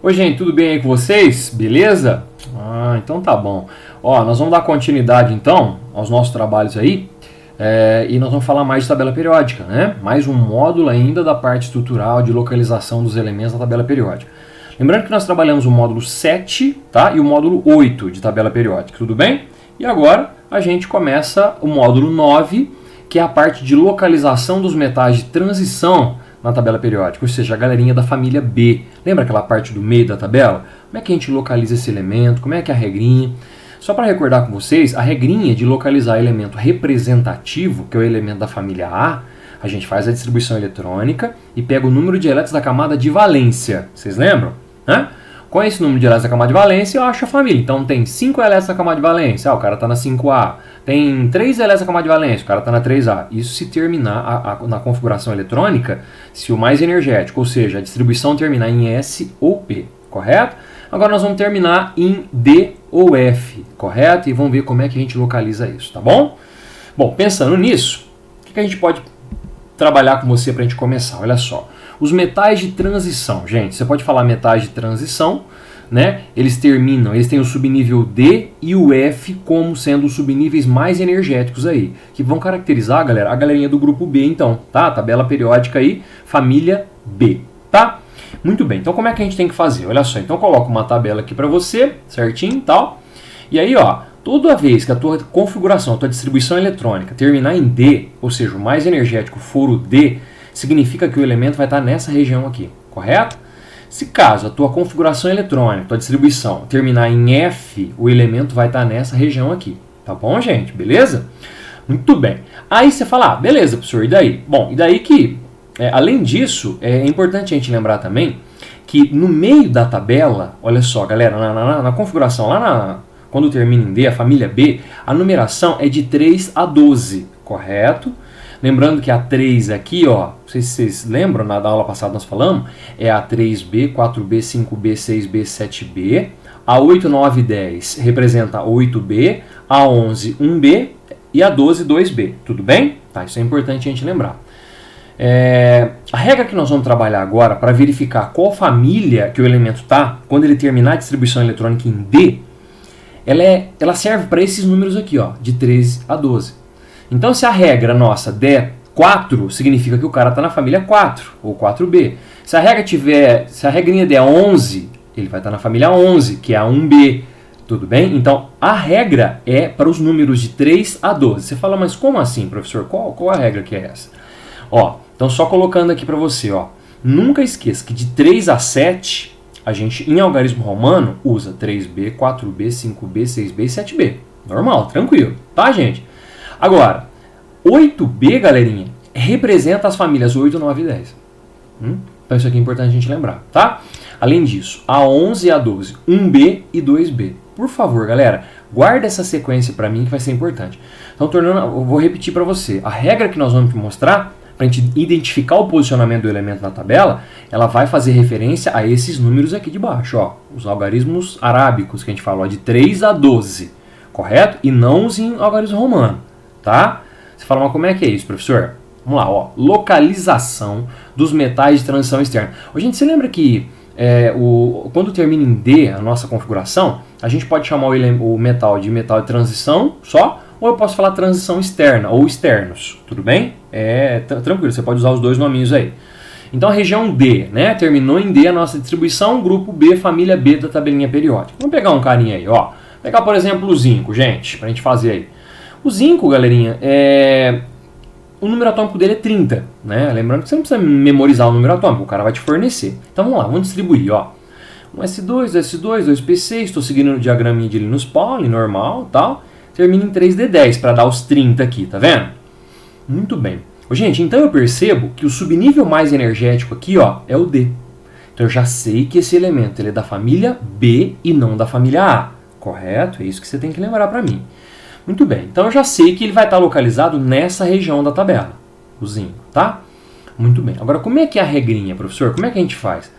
Oi, gente, tudo bem aí com vocês? Beleza? Então tá bom. Ó, nós vamos dar continuidade então aos nossos trabalhos aí e nós vamos falar mais de tabela periódica, né? Mais um módulo ainda da parte estrutural de localização dos elementos da tabela periódica. Lembrando que nós trabalhamos o módulo 7, tá? E o módulo 8 de tabela periódica, tudo bem? E agora a gente começa o módulo 9, que é a parte de localização dos metais de transição na tabela periódica, ou seja, a galerinha da família B. Lembra aquela parte do meio da tabela? Como é que a gente localiza esse elemento? Como é que é a regrinha? Só para recordar com vocês, a regrinha de localizar elemento representativo, que é o elemento da família A gente faz a distribuição eletrônica e pega o número de elétrons da camada de valência. Vocês lembram? Com esse número de elétrons da camada de valência, eu acho a família. Então tem 5 elétrons na camada de valência, o cara está na 5A. Tem 3 elétrons na camada de valência, o cara está na 3A. Isso se terminar na configuração eletrônica, se o mais energético, ou seja, a distribuição terminar em S ou P, correto? Agora nós vamos terminar em D ou F, correto? E vamos ver como é que a gente localiza isso, tá bom? Bom, pensando nisso, o que a gente pode trabalhar com você para a gente começar? Olha só. Os metais de transição, gente, você pode falar metais de transição, né? Eles têm o subnível D e o F como sendo os subníveis mais energéticos aí, que vão caracterizar, galera, a galerinha do grupo B, então, tá? Tabela periódica aí, família B, tá? Muito bem, então como é que a gente tem que fazer? Olha só, então eu coloco uma tabela aqui para você, certinho e tal, e aí, ó, toda vez que a tua configuração, a tua distribuição eletrônica terminar em D, ou seja, o mais energético for o D, significa que o elemento vai estar nessa região aqui, correto? Se caso a tua configuração eletrônica, a tua distribuição terminar em F, o elemento vai estar nessa região aqui, tá bom, gente? Beleza? Muito bem. Aí você fala, beleza, professor, e daí? Bom, e daí que, além disso, é importante a gente lembrar também que no meio da tabela, olha só, galera, na configuração, quando termina em D, a família B, a numeração é de 3 a 12, correto? Lembrando que a 3 aqui, ó, não sei se vocês lembram, na aula passada nós falamos, é a 3B, 4B, 5B, 6B, 7B. A 8, 9 e 10 representa 8B, a 11, 1B e a 12, 2B. Tudo bem? Tá, isso é importante a gente lembrar. A regra que nós vamos trabalhar agora para verificar qual família que o elemento está, quando ele terminar a distribuição eletrônica em D, ela serve para esses números aqui, ó, de 13 a 12. Então, se a regra nossa der 4, significa que o cara está na família 4, ou 4B. Se a regrinha der 11, ele vai estar na família 11, que é a 1B. Tudo bem? Então, a regra é para os números de 3 a 12. Você fala, mas como assim, professor? Qual a regra que é essa? Ó, então, só colocando aqui para você, ó. Nunca esqueça que de 3 a 7, a gente, em algarismo romano, usa 3B, 4B, 5B, 6B e 7B. Normal, tranquilo. Tá, gente? Agora, 8B, galerinha, representa as famílias 8, 9 e 10. Então isso aqui é importante a gente lembrar, tá? Além disso, a 11 e a 12, 1B e 2B. Por favor, galera, guarda essa sequência para mim que vai ser importante. Então, eu vou repetir para você. A regra que nós vamos mostrar, para a gente identificar o posicionamento do elemento na tabela, ela vai fazer referência a esses números aqui de baixo, ó, os algarismos arábicos que a gente fala, ó, de 3 a 12, correto? E não os em algarismo romano. Tá? Você fala, mas como é que é isso, professor? Vamos lá, ó. Localização dos metais de transição externa. Gente, você lembra que quando termina em D a nossa configuração, a gente pode chamar o metal de transição só, ou eu posso falar transição externa ou externos, tudo bem? Tranquilo, você pode usar os dois nominhos aí. Então a região D, né? Terminou em D a nossa distribuição, grupo B, família B da tabelinha periódica. Vamos pegar um carinha aí, ó. Pegar, por exemplo, o zinco, gente, pra gente fazer aí. O zinco, galerinha, o número atômico dele é 30, né? Lembrando que você não precisa memorizar o número atômico, o cara vai te fornecer. Então vamos lá, vamos distribuir, ó. Um S2, S2, 2P6, estou seguindo o diagraminha de Linus Pauling, normal, tal. Termina em 3D10 para dar os 30 aqui, tá vendo? Muito bem. Gente, então eu percebo que o subnível mais energético aqui, ó, é o D. Então eu já sei que esse elemento ele é da família B e não da família A, correto? É isso que você tem que lembrar para mim. Muito bem, então eu já sei que ele vai estar localizado nessa região da tabela, o zinco, tá? Muito bem. Agora, como é que é a regrinha, professor? Como é que a gente faz?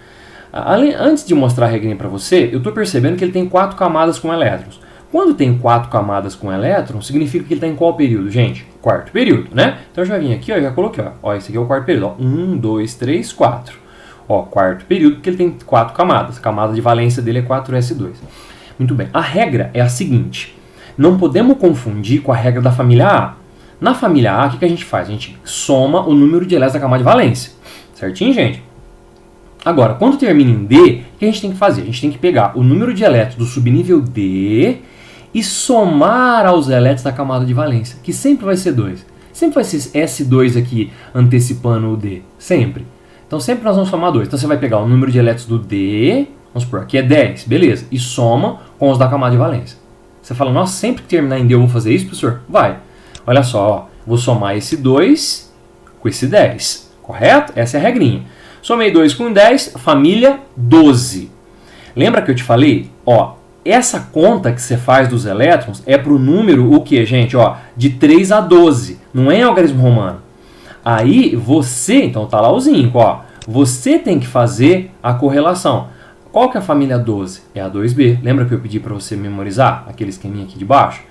Antes de mostrar a regrinha para você, eu estou percebendo que ele tem 4 camadas com elétrons. Quando tem 4 camadas com elétrons, significa que ele está em qual período, gente? Quarto período, né? Então eu já vim aqui, ó, já coloquei, ó, esse aqui é o quarto período, ó. 1, 2, 3, 4. Ó, quarto período, porque ele tem 4 camadas. A camada de valência dele é 4s2. Muito bem. A regra é a seguinte. Não podemos confundir com a regra da família A. Na família A, o que a gente faz? A gente soma o número de elétrons da camada de valência. Certinho, gente? Agora, quando termina em D, o que a gente tem que fazer? A gente tem que pegar o número de elétrons do subnível D e somar aos elétrons da camada de valência, que sempre vai ser 2. Sempre vai ser S2 aqui antecipando o D. Sempre. Então sempre nós vamos somar 2. Então você vai pegar o número de elétrons do D, vamos supor, aqui é 10, beleza, e soma com os da camada de valência. Você fala, nossa, sempre que terminar em D eu vou fazer isso, professor? Vai. Olha só, ó, vou somar esse 2 com esse 10, correto? Essa é a regrinha. Somei 2 com 10, família 12. Lembra que eu te falei? Ó, essa conta que você faz dos elétrons é para o número, o que, gente? Ó, de 3 a 12, não é em algarismo romano. Aí você, então tá lá o zinco, ó, você tem que fazer a correlação. Qual que é a família 12? É a 2B. Lembra que eu pedi para você memorizar aquele esqueminha aqui de baixo?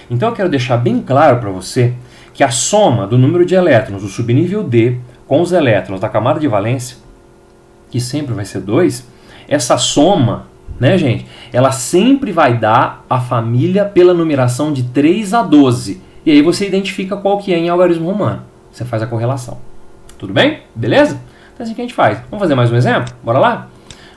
Então eu quero deixar bem claro para você que a soma do número de elétrons do subnível D com os elétrons da camada de valência, que sempre vai ser 2, essa soma, né, gente, ela sempre vai dar a família pela numeração de 3 a 12. E aí você identifica qual que é em algarismo romano. Você faz a correlação. Tudo bem? Beleza? Então é assim que a gente faz. Vamos fazer mais um exemplo? Bora lá?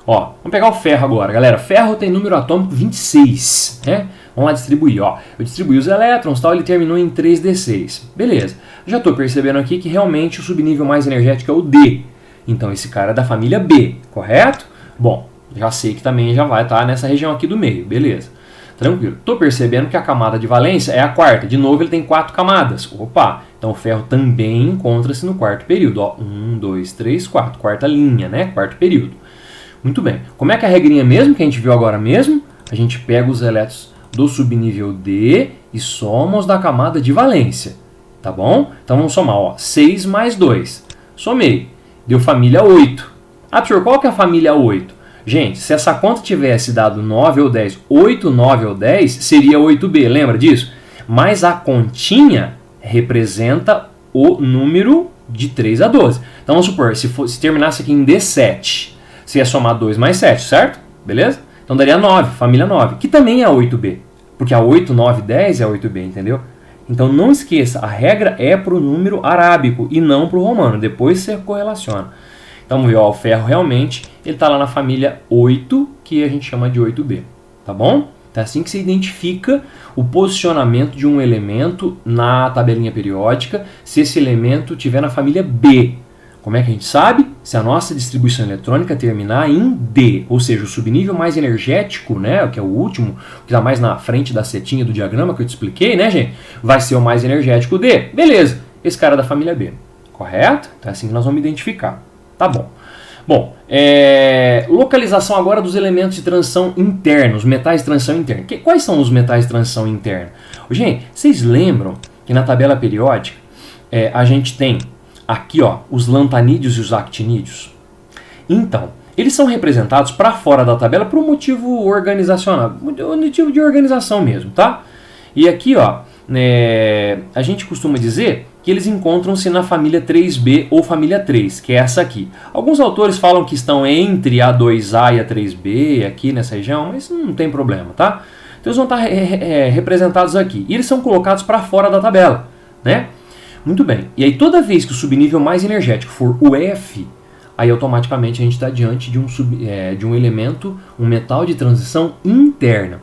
Ó, vamos pegar o ferro agora, galera. Ferro tem número atômico 26, né? Vamos lá distribuir, ó. Eu distribuí os elétrons, tal, ele terminou em 3d6. Beleza. Já estou percebendo aqui que realmente o subnível mais energético é o D. Então esse cara é da família B, correto? Bom, já sei que também já vai estar nessa região aqui do meio, beleza. Tranquilo. Estou percebendo que a camada de valência é a quarta. De novo, ele tem 4 camadas. Opa! Então o ferro também encontra-se no quarto período. Ó, 1, 2, 3, 4. Quarta linha, né? Quarto período. Muito bem. Como é que é a regrinha mesmo, que a gente viu agora mesmo? A gente pega os elétrons do subnível D e soma os da camada de valência. Tá bom? Então vamos somar. Ó, 6 mais 2. Somei. Deu família 8. Ah, professor, qual que é a família 8? Gente, se essa conta tivesse dado 9 ou 10, 8, 9 ou 10, seria 8B, lembra disso? Mas a continha representa o número de 3 a 12. Então vamos supor, se terminasse aqui em D7, você ia somar 2 mais 7, certo? Beleza? Então daria 9, família 9, que também é 8B. Porque a 8, 9, 10 é 8B, entendeu? Então não esqueça, a regra é para o número arábico e não para o romano. Depois você correlaciona. Então vamos ver, ó, o ferro realmente ele está lá na família 8, que a gente chama de 8B. Tá bom? Então é assim que você identifica o posicionamento de um elemento na tabelinha periódica, se esse elemento estiver na família B. Como é que a gente sabe? Se a nossa distribuição eletrônica terminar em D, ou seja, o subnível mais energético, né, que é o último, que está mais na frente da setinha do diagrama que eu te expliquei, né, gente? Vai ser o mais energético D. Beleza, esse cara é da família B. Correto? Então é assim que nós vamos identificar. Tá bom. Bom, localização agora dos elementos de transição internos, metais de transição interna. Quais são os metais de transição interna? Gente, vocês lembram que na tabela periódica a gente tem aqui, ó, os lantanídeos e os actinídeos? Então, eles são representados para fora da tabela por um motivo organizacional, um motivo de organização mesmo, tá? E aqui, ó, a gente costuma dizer que eles encontram-se na família 3B ou família 3, que é essa aqui. Alguns autores falam que estão entre a 2A e a 3B, aqui nessa região, mas não tem problema, tá? Então eles vão estar representados aqui. E eles são colocados para fora da tabela, né? Muito bem. E aí toda vez que o subnível mais energético for o F, aí automaticamente a gente está diante de um elemento, um metal de transição interna.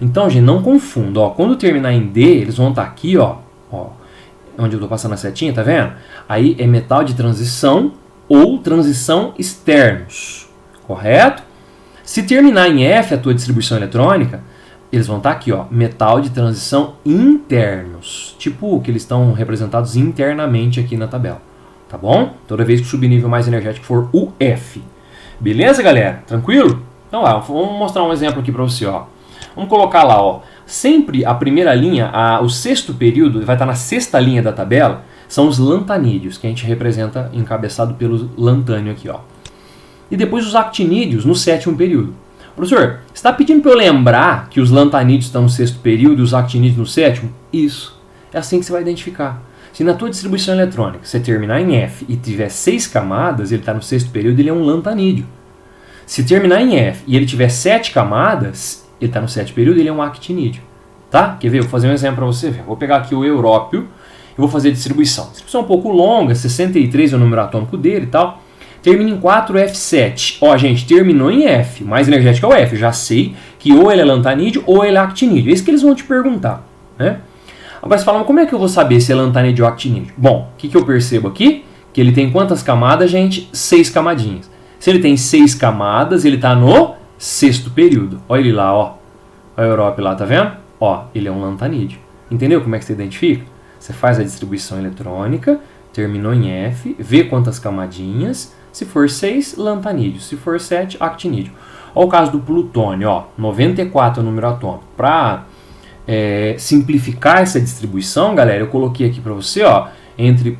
Então, gente, não confunda. Ó, quando terminar em D, eles vão estar aqui, ó, onde eu estou passando a setinha, tá vendo? Aí é metal de transição ou transição externos, correto? Se terminar em F a tua distribuição eletrônica, eles vão estar aqui, ó, metal de transição internos, tipo que eles estão representados internamente aqui na tabela, tá bom? Toda vez que o subnível mais energético for o F. Beleza, galera? Tranquilo? Então lá, vamos mostrar um exemplo aqui para você, ó. Vamos colocar lá, ó, sempre a primeira linha, o sexto período, vai estar na sexta linha da tabela, são os lantanídeos, que a gente representa encabeçado pelo lantânio aqui, ó. E depois os actinídeos no sétimo período. Professor, você está pedindo para eu lembrar que os lantanídeos estão no sexto período e os actinídeos no sétimo? Isso. É assim que você vai identificar. Se na tua distribuição eletrônica você terminar em F e tiver 6 camadas, ele está no sexto período, ele é um lantanídeo. Se terminar em F e ele tiver 7 camadas, ele está no sétimo período, ele é um actinídeo. Tá? Quer ver? Vou fazer um exemplo para você ver. Vou pegar aqui o európio e vou fazer a distribuição. Distribuição um pouco longa, 63 é o número atômico dele e tal. Termina em 4F7. Ó, gente, terminou em F. Mais energético é o F. Eu já sei que ou ele é lantanídeo ou ele é actinídeo. É isso que eles vão te perguntar, né? Agora você fala, mas como é que eu vou saber se é lantanídeo ou actinídeo? Bom, o que eu percebo aqui? Que ele tem quantas camadas, gente? 6 camadinhas. Se ele tem 6 camadas, ele está no sexto período. Olha ele lá, ó. Olha a Europa lá, tá vendo? Ó, ele é um lantanídeo. Entendeu como é que você identifica? Você faz a distribuição eletrônica, terminou em F, vê quantas camadinhas. Se for 6, lantanídeo. Se for 7, actinídeo. Olha o caso do plutônio, ó. 94 é o número atômico. Para simplificar essa distribuição, galera, eu coloquei aqui para você, ó, entre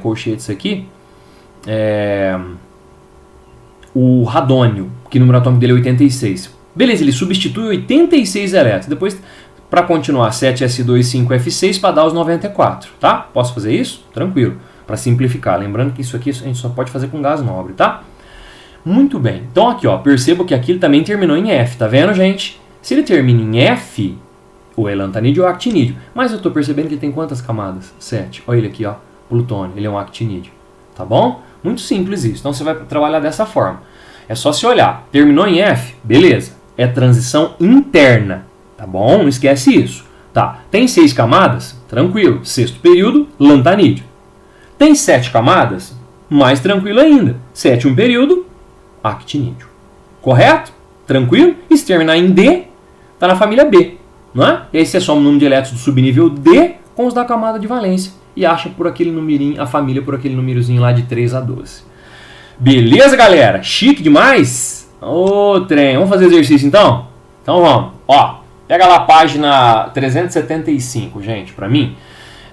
colchetes aqui, o radônio, que o número atômico dele é 86. Beleza, ele substitui 86 elétrons. Depois, para continuar, 7s2, 5f6 para dar os 94, tá? Posso fazer isso? Tranquilo. Para simplificar. Lembrando que isso aqui a gente só pode fazer com gás nobre, tá? Muito bem. Então aqui, ó, percebo que aqui ele também terminou em F, tá vendo, gente? Se ele termina em F, ou é lantanídeo ou actinídeo. Mas eu estou percebendo que ele tem quantas camadas? 7. Olha ele aqui, ó, plutônio. Ele é um actinídeo, tá bom? Muito simples isso. Então você vai trabalhar dessa forma. É só se olhar. Terminou em F, beleza. É transição interna, tá bom? Não esquece isso. Tá. Tem 6 camadas? Tranquilo. Sexto período, lantanídeo. Tem 7 camadas? Mais tranquilo ainda. Sétimo período, actinídeo. Correto? Tranquilo? E se terminar em D, está na família B. Não é? E aí você soma o número de elétrons do subnível D com os da camada de valência. E acha por aquele numerinho, a família por aquele númerozinho lá de 3 a 12. Beleza, galera? Chique demais? Ô, trem. Vamos fazer exercício então? Então vamos. Ó, pega lá a página 375, gente, pra mim.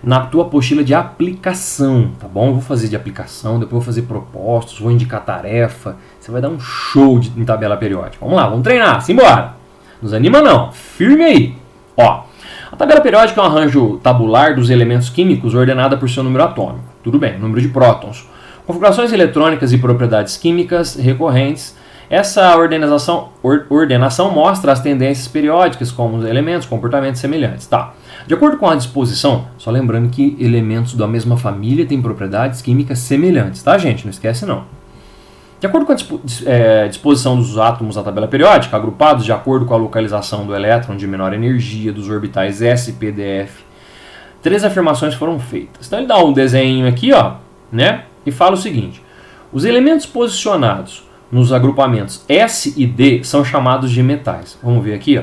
Na tua apostila de aplicação, tá bom? Eu vou fazer de aplicação, depois vou fazer propostos, vou indicar tarefa. Você vai dar um show em tabela periódica. Vamos lá, vamos treinar, simbora. Não desanima não, firme aí. Ó, a tabela periódica é um arranjo tabular dos elementos químicos ordenada por seu número atômico. Tudo bem, número de prótons. Configurações eletrônicas e propriedades químicas recorrentes. Essa ordenação mostra as tendências periódicas, como os elementos, comportamentos semelhantes. Tá. De acordo com a disposição, só lembrando que elementos da mesma família têm propriedades químicas semelhantes, tá, gente? Não esquece não. De acordo com a disposição dos átomos da tabela periódica, agrupados de acordo com a localização do elétron de menor energia dos orbitais s, p, d, f, 3 afirmações foram feitas. Então ele dá um desenho aqui, ó, né? E fala o seguinte: os elementos posicionados nos agrupamentos S e D são chamados de metais. Vamos ver aqui, ó.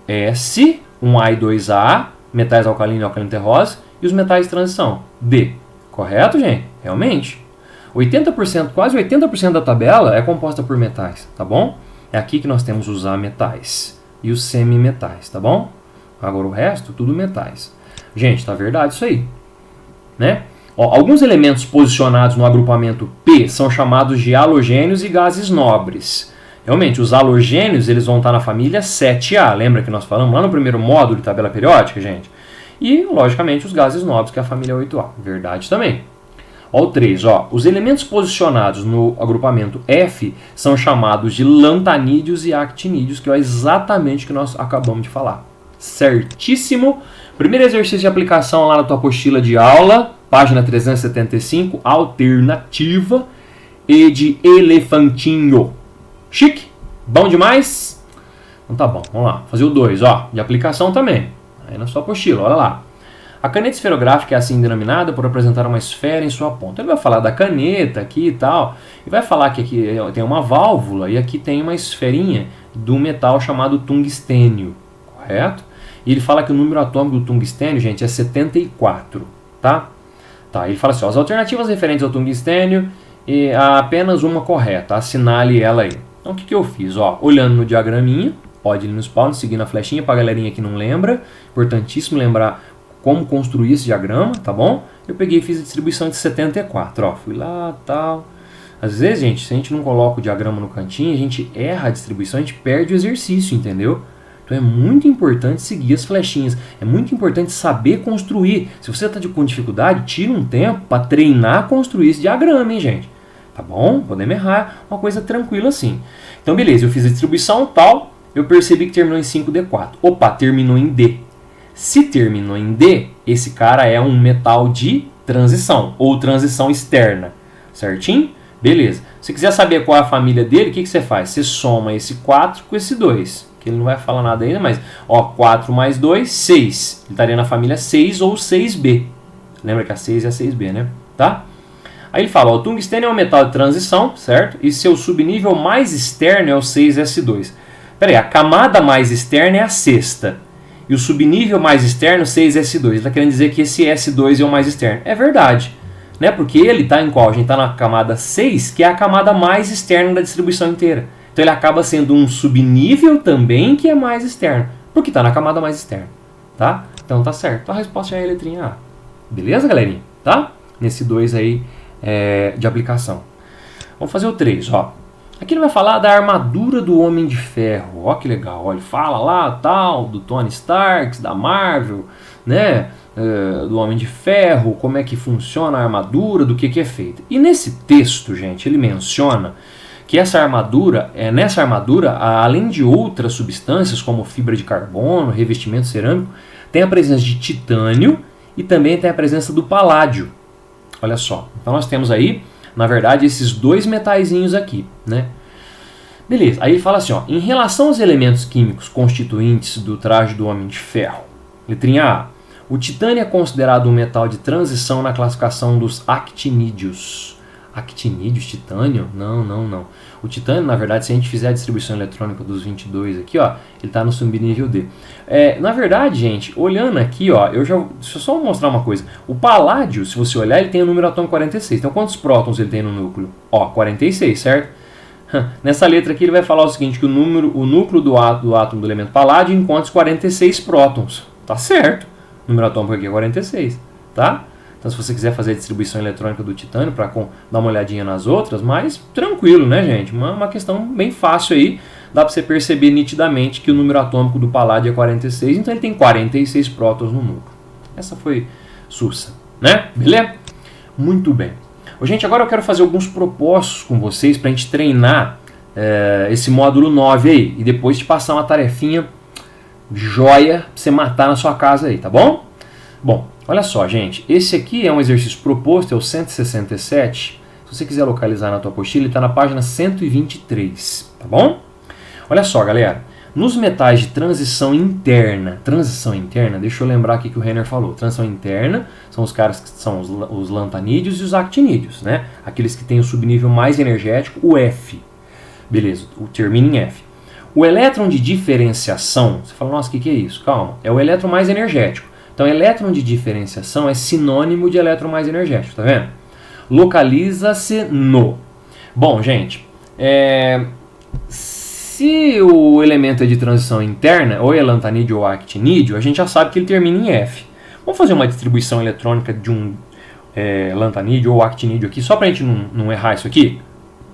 S, 1A e 2A, metais alcalino e alcalino terroso, e os metais de transição, D. Correto, gente? Realmente. 80%, quase 80% da tabela é composta por metais, tá bom? É aqui que nós temos os ametais e os semimetais, tá bom? Agora o resto, tudo metais. Gente, tá verdade isso aí, né? Ó, alguns elementos posicionados no agrupamento P são chamados de halogênios e gases nobres. Realmente, os halogênios eles vão estar na família 7A. Lembra que nós falamos lá no primeiro módulo de tabela periódica, gente? E, logicamente, os gases nobres, que é a família 8A. Verdade também. Ó, o 3. Ó, os elementos posicionados no agrupamento F são chamados de lantanídeos e actinídeos, que é exatamente o que nós acabamos de falar. Certíssimo. Primeiro exercício de aplicação lá na tua apostila de aula. Página 375, alternativa e de elefantinho. Chique? Bom demais? Então tá bom, vamos lá. Fazer o 2, ó, de aplicação também. Aí na sua apostila, olha lá. A caneta esferográfica é assim denominada por apresentar uma esfera em sua ponta. Ele vai falar da caneta aqui e tal, e vai falar que aqui tem uma válvula e aqui tem uma esferinha do metal chamado tungstênio, correto? E ele fala que o número atômico do tungstênio, gente, é 74, tá? Tá, ele fala assim, ó, as alternativas referentes ao tungstênio, e há apenas uma correta, assinale ela aí. Então o que eu fiz? Ó, olhando no diagraminha, pode ir no spawn, seguindo a flechinha para a galerinha que não lembra, importantíssimo lembrar como construir esse diagrama, tá bom? Eu peguei e fiz a distribuição de 74, ó, fui lá, tal. Às vezes, gente, se a gente não coloca o diagrama no cantinho, a gente erra a distribuição, a gente perde o exercício, entendeu? Então é muito importante seguir as flechinhas, é muito importante saber construir. Se você está com dificuldade, tira um tempo para treinar construir esse diagrama, hein, gente? Tá bom? Podemos errar, uma coisa tranquila assim. Então beleza, eu fiz a distribuição tal, eu percebi que terminou em 5D4. Opa, terminou em D. Se terminou em D, esse cara é um metal de transição, ou transição externa, certinho? Beleza. Se quiser saber qual é a família dele, o que você faz? Você soma esse 4 com esse 2, que ele não vai falar nada ainda, mas ó, 4 mais 2, 6. Ele estaria na família 6 ou 6B. Lembra que a 6 é a 6B, né? Tá? Aí ele fala, ó, o tungstênio é um metal de transição, certo? E seu subnível mais externo é o 6S2. Pera aí, a camada mais externa é a sexta. E o subnível mais externo, 6S2. Ele está querendo dizer que esse S2 é o mais externo. É verdade. Né? Porque ele está em qual? A gente está na camada 6, que é a camada mais externa da distribuição inteira. Então ele acaba sendo um subnível também que é mais externo. Porque está na camada mais externa. Tá? Então tá certo. A resposta é a letrinha A. Beleza, galerinha? Tá? Nesse 2 aí de aplicação. Vamos fazer o 3, ó. Aqui ele vai falar da armadura do Homem de Ferro. Ó que legal. Ó, ele fala lá tal do Tony Stark, da Marvel, né? Do Homem de Ferro, como é que funciona a armadura, do que é feita. E nesse texto, gente, ele menciona que essa armadura, nessa armadura, além de outras substâncias como fibra de carbono, revestimento cerâmico, tem a presença de titânio e também tem a presença do paládio. Olha só. Então nós temos aí, na verdade, esses dois metaizinhos aqui, né? Beleza, aí ele fala assim, ó, em relação aos elementos químicos constituintes do traje do Homem de Ferro, letrinha A, o titânio é considerado um metal de transição na classificação dos actinídeos. Actinídeos, titânio? Não. O titânio, na verdade, se a gente fizer a distribuição eletrônica dos 22 aqui, ó, ele está no subnível D. Na verdade, gente, olhando aqui, ó, deixa eu só mostrar uma coisa. O paládio, se você olhar, ele tem o número atômico 46. Então, quantos prótons ele tem no núcleo? Ó, 46, certo? Nessa letra aqui ele vai falar o seguinte, que o núcleo do átomo do elemento paládio encontra os 46 prótons. Tá certo. O número atômico aqui é 46, tá? Então se você quiser fazer a distribuição eletrônica do titânio para dar uma olhadinha nas outras, mas tranquilo, né, gente? Uma questão bem fácil aí. Dá para você perceber nitidamente que o número atômico do paládio é 46, então ele tem 46 prótons no núcleo. Essa foi sussa, né? Beleza? Muito bem. Gente, agora eu quero fazer alguns propósitos com vocês para a gente treinar esse módulo 9 aí. E depois te passar uma tarefinha joia pra você matar na sua casa aí, tá bom? Bom, olha só, gente. Esse aqui é um exercício proposto, é o 167. Se você quiser localizar na tua apostila, ele está na página 123, tá bom? Olha só, galera. Nos metais de transição interna, deixa eu lembrar aqui que o Renner falou. Transição interna são os caras que são os lantanídeos e os actinídeos, né? Aqueles que têm o subnível mais energético, o F. Beleza, o termina em F. O elétron de diferenciação, você fala, nossa, o que é isso? Calma, é o elétron mais energético. Então, elétron de diferenciação é sinônimo de elétron mais energético, tá vendo? Localiza-se no. Bom, gente, se o elemento é de transição interna, ou é lantanídeo ou actinídeo, a gente já sabe que ele termina em F. Vamos fazer uma distribuição eletrônica de um lantanídeo ou actinídeo aqui, só para a gente não errar isso aqui,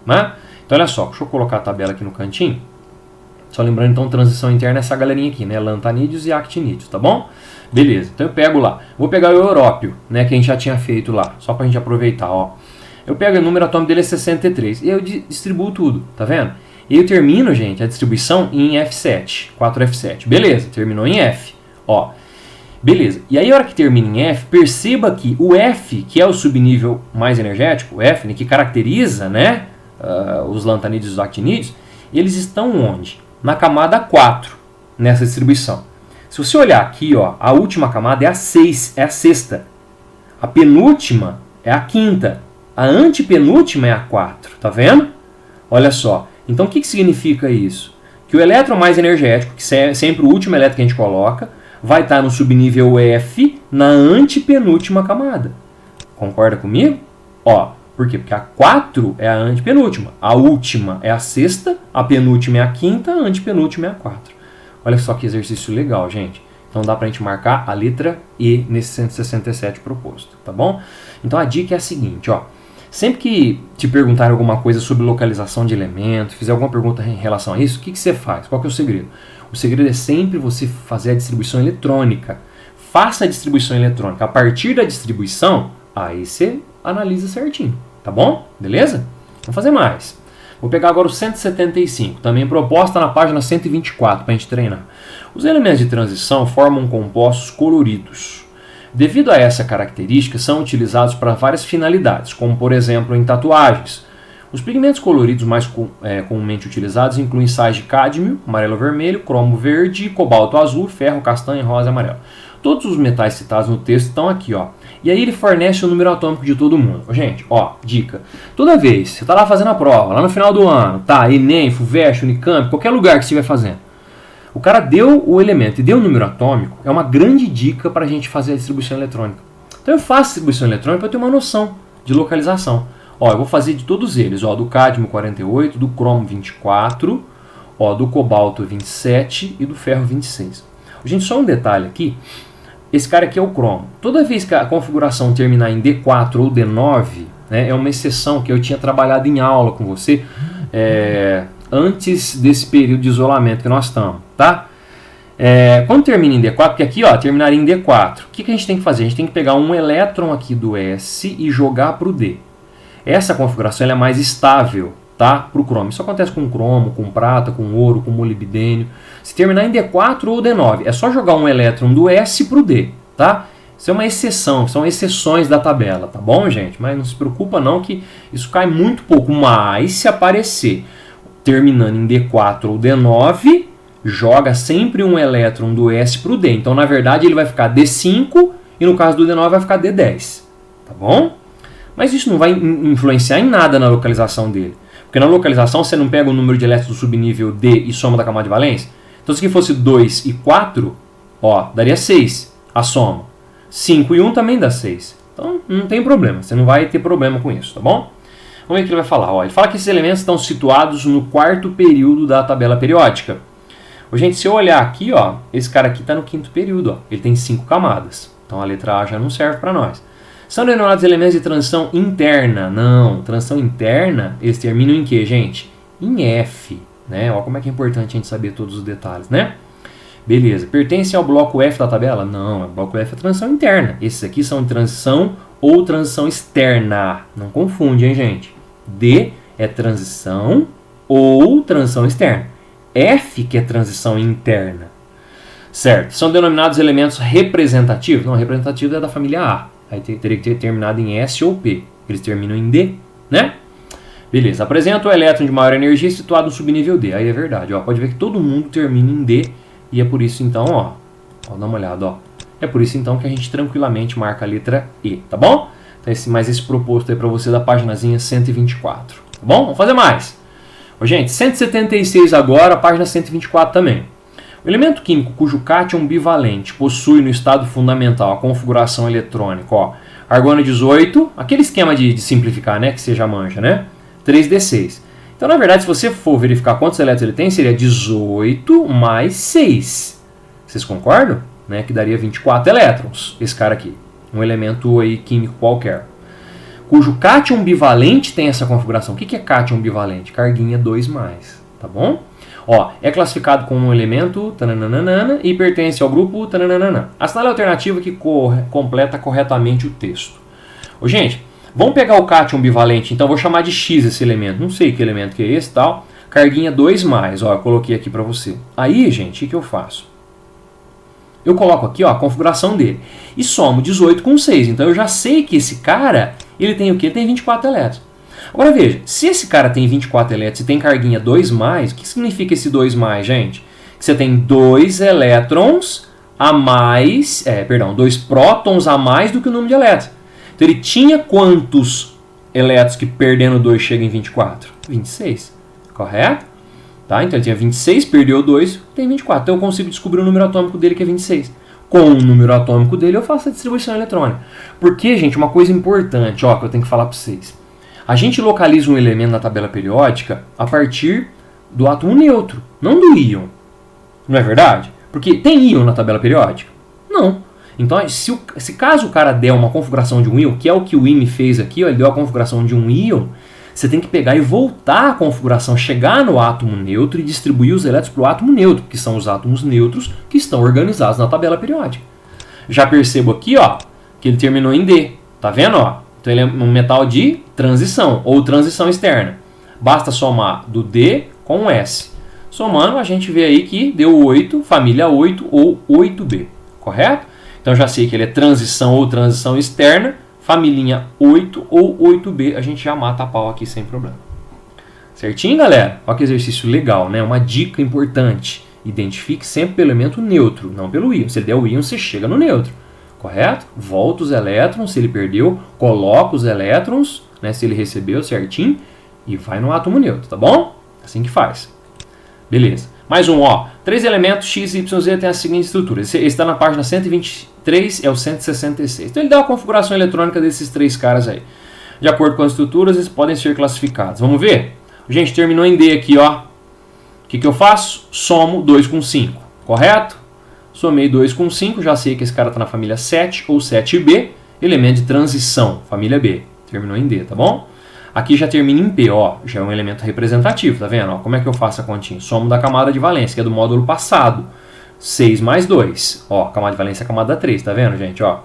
né? Então, olha só, deixa eu colocar a tabela aqui no cantinho. Só lembrando, então, transição interna é essa galerinha aqui, né? Lantanídeos e actinídeos, tá bom? Beleza, então eu pego lá. Vou pegar o európio, né? Que a gente já tinha feito lá, só pra gente aproveitar, ó. Eu pego o número atômico dele é 63 e eu distribuo tudo, tá vendo? E eu termino, gente, a distribuição em F7, 4F7. Beleza, terminou em F, ó. Beleza, e aí a hora que termina em F, perceba que o F, que é o subnível mais energético, o F, né, que caracteriza, né, os lantanídeos e os actinídeos, eles estão onde? Na camada 4, nessa distribuição. Se você olhar aqui, ó, a última camada é a 6, é a sexta. A penúltima é a quinta. A antepenúltima é a 4, tá vendo? Olha só. Então o que significa isso? Que o elétron mais energético, que é sempre o último elétron que a gente coloca, vai estar no subnível F na antepenúltima camada. Concorda comigo? Ó, por quê? Porque a 4 é a antepenúltima, a última é a sexta, a penúltima é a quinta, a antepenúltima é a 4. Olha só que exercício legal, gente. Então dá pra gente marcar a letra E nesse 167 proposto, tá bom? Então a dica é a seguinte, ó. Sempre que te perguntarem alguma coisa sobre localização de elemento, fizer alguma pergunta em relação a isso, o que você faz? Qual que é o segredo? O segredo é sempre você fazer a distribuição eletrônica. Faça a distribuição eletrônica. A partir da distribuição, aí você analisa certinho. Tá bom? Beleza? Vamos fazer mais. Vou pegar agora o 175, também proposta na página 124 para a gente treinar. Os elementos de transição formam compostos coloridos. Devido a essa característica, são utilizados para várias finalidades, como por exemplo em tatuagens. Os pigmentos coloridos mais comumente utilizados incluem sais de cádmio, amarelo-vermelho, cromo verde, cobalto azul, ferro, castanho, rosa e amarelo. Todos os metais citados no texto estão aqui, ó. E aí ele fornece o número atômico de todo mundo. Gente, ó, dica. Toda vez que você está lá fazendo a prova, lá no final do ano, tá? Enem, FUVEST, Unicamp, qualquer lugar que você estiver fazendo. O cara deu o elemento e deu o número atômico, é uma grande dica para a gente fazer a distribuição eletrônica. Então eu faço a distribuição eletrônica para ter uma noção de localização. Ó, eu vou fazer de todos eles, ó, do cádmio 48, do cromo 24, ó, do cobalto 27 e do ferro 26. Gente, só um detalhe aqui. Esse cara aqui é o cromo. Toda vez que a configuração terminar em D4 ou D9, né, é uma exceção que eu tinha trabalhado em aula com você antes desse período de isolamento que nós estamos, tá? Quando termina em D4, porque aqui ó, terminaria em D4, o que a gente tem que fazer? A gente tem que pegar um elétron aqui do S e jogar para o D. Essa configuração ela é mais estável, tá? Para o cromo. Isso acontece com cromo, com prata, com ouro, com molibdênio. Se terminar em D4 ou D9, é só jogar um elétron do S para o D, tá? Isso é uma exceção, são exceções da tabela, tá bom, gente? Mas não se preocupa não que isso cai muito pouco, mas se aparecer terminando em D4 ou D9, joga sempre um elétron do S para o D. Então, na verdade, ele vai ficar D5 e no caso do D9 vai ficar D10, tá bom? Mas isso não vai influenciar em nada na localização dele. Porque na localização você não pega o número de elétrons do subnível D e soma da camada de valência. Então se aqui fosse 2 e 4, ó, daria 6 a soma. 5 e 1 também dá 6. Então não tem problema, você não vai ter problema com isso, tá bom? Vamos ver o que ele vai falar. Ó, ele fala que esses elementos estão situados no quarto período da tabela periódica. Ô, gente, se eu olhar aqui, ó, esse cara aqui está no quinto período. Ó, ele tem 5 camadas. Então a letra A já não serve para nós. São denominados elementos de transição interna. Não, transição interna, eles terminam em quê, gente? Em F. Né? Olha como é que é importante a gente saber todos os detalhes, né? Beleza. Pertencem ao bloco F da tabela? Não, o bloco F é transição interna. Esses aqui são transição ou transição externa. Não confunde, hein, gente? D é transição ou transição externa. F que é transição interna. Certo. São denominados elementos representativos? Não, representativo é da família A. Aí teria que ter terminado em S ou P. Eles terminam em D, né? Beleza. Apresenta o elétron de maior energia situado no subnível D. Aí é verdade. Ó, pode ver que todo mundo termina em D. E é por isso, então, ó, dá uma olhada, ó. É por isso, então, que a gente tranquilamente marca a letra E, tá bom? Então, mais esse proposto aí pra você da paginazinha 124. Tá bom? Vamos fazer mais. Ô, gente, 176 agora, página 124 também. O elemento químico cujo cátion bivalente possui no estado fundamental a configuração eletrônica, ó, argônio 18, aquele esquema de simplificar, né, que você já manja, né? 3d6. Então, na verdade, se você for verificar quantos elétrons ele tem, seria 18 mais 6. Vocês concordam? Né, que daria 24 elétrons, esse cara aqui. Um elemento aí químico qualquer. Cujo cátion bivalente tem essa configuração. O que é cátion bivalente? Carguinha 2+, tá bom? Ó, é classificado como um elemento tananana, e pertence ao grupo tananana. Assinale a alternativa que completa corretamente o texto. Ô, gente, vamos pegar o cátion bivalente, então vou chamar de X esse elemento. Não sei que elemento que é esse e tal. Carguinha 2+, ó, eu coloquei aqui para você. Aí, gente, o que eu faço? Eu coloco aqui, ó, a configuração dele. E somo 18 com 6. Então eu já sei que esse cara, ele tem o quê? Ele tem 24 elétrons. Agora veja, se esse cara tem 24 elétrons e tem carguinha 2+, o que significa esse 2+, gente? Que você tem 2 elétrons a mais, 2 prótons a mais do que o número de elétrons. Então ele tinha quantos elétrons que perdendo 2 chega em 24? 26, correto? Tá? Então ele tinha 26, perdeu 2, tem 24. Então eu consigo descobrir o número atômico dele que é 26. Com o número atômico dele eu faço a distribuição eletrônica. Porque, gente, uma coisa importante, ó, que eu tenho que falar para vocês. A gente localiza um elemento na tabela periódica a partir do átomo neutro, não do íon. Não é verdade? Porque tem íon na tabela periódica? Não. Então, se caso o cara der uma configuração de um íon, que é o que o IME fez aqui, ó, ele deu a configuração de um íon, você tem que pegar e voltar a configuração, chegar no átomo neutro e distribuir os elétrons para o átomo neutro, que são os átomos neutros que estão organizados na tabela periódica. Já percebo aqui, ó, que ele terminou em D. Tá vendo? Ó? Então ele é um metal de transição ou transição externa. Basta somar do D com o S. Somando, a gente vê aí que deu 8, família 8 ou 8B. Correto? Então já sei que ele é transição ou transição externa, família 8 ou 8B. A gente já mata a pau aqui sem problema. Certinho, galera? Olha que exercício legal, né? Uma dica importante. Identifique sempre pelo elemento neutro, não pelo íon. Se ele der o íon, você chega no neutro. Correto? Volta os elétrons, se ele perdeu, coloca os elétrons, né, se ele recebeu certinho, e vai no átomo neutro, tá bom? Assim que faz. Beleza. Mais um, ó. 3 elementos X, Y, Z tem a seguinte estrutura. Esse está na página 123, é o 166. Então ele dá a configuração eletrônica desses 3 caras aí. De acordo com as estruturas, eles podem ser classificados. Vamos ver? Gente, terminou em D aqui, ó. O que eu faço? Somo 2 com 5, correto? Somei 2 com 5, já sei que esse cara está na família 7 ou 7B, elemento de transição, família B. Terminou em D, tá bom? Aqui já termina em P, ó, já é um elemento representativo, tá vendo? Ó, como é que eu faço a continha? Somo da camada de valência, que é do módulo passado. 6 mais 2, ó, camada de valência é a camada 3, tá vendo, gente? Ó.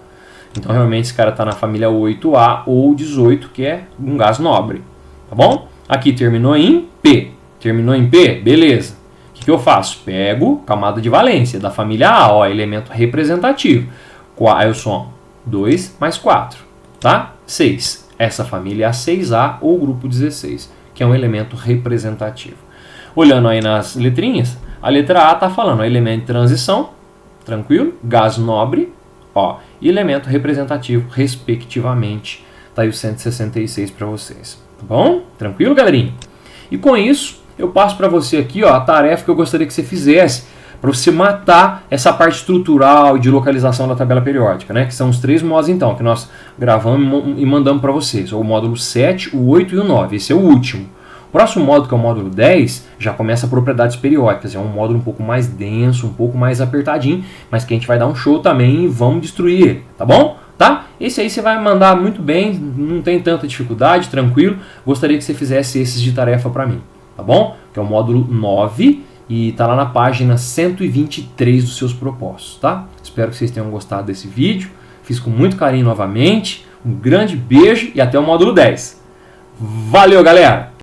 Então, realmente, esse cara está na família 8A ou 18, que é um gás nobre, tá bom? Aqui terminou em P. Terminou em P? Beleza. O que eu faço? Pego camada de valência da família A, ó, elemento representativo. Aí eu somo 2 mais 4, tá? 6. Essa família é a 6A ou grupo 16, que é um elemento representativo. Olhando aí nas letrinhas, a letra A está falando, ó, elemento de transição, tranquilo, gás nobre, ó, e elemento representativo, respectivamente. Tá aí o 166 para vocês. Tá bom? Tranquilo, galerinha? E com isso, eu passo para você aqui, ó, a tarefa que eu gostaria que você fizesse para você matar essa parte estrutural e de localização da tabela periódica, né? Que são os 3 módulos, então, que nós gravamos e mandamos para vocês. O módulo 7, o 8 e o 9. Esse é o último. O próximo módulo, que é o módulo 10, já começa propriedades periódicas. É um módulo um pouco mais denso, um pouco mais apertadinho, mas que a gente vai dar um show também e vamos destruir ele, tá bom? Tá? Esse aí você vai mandar muito bem, não tem tanta dificuldade, tranquilo. Gostaria que você fizesse esses de tarefa para mim, tá bom? Que é o módulo 9 e tá lá na página 123 dos seus propósitos, tá? Espero que vocês tenham gostado desse vídeo. Fiz com muito carinho novamente. Um grande beijo e até o módulo 10. Valeu, galera!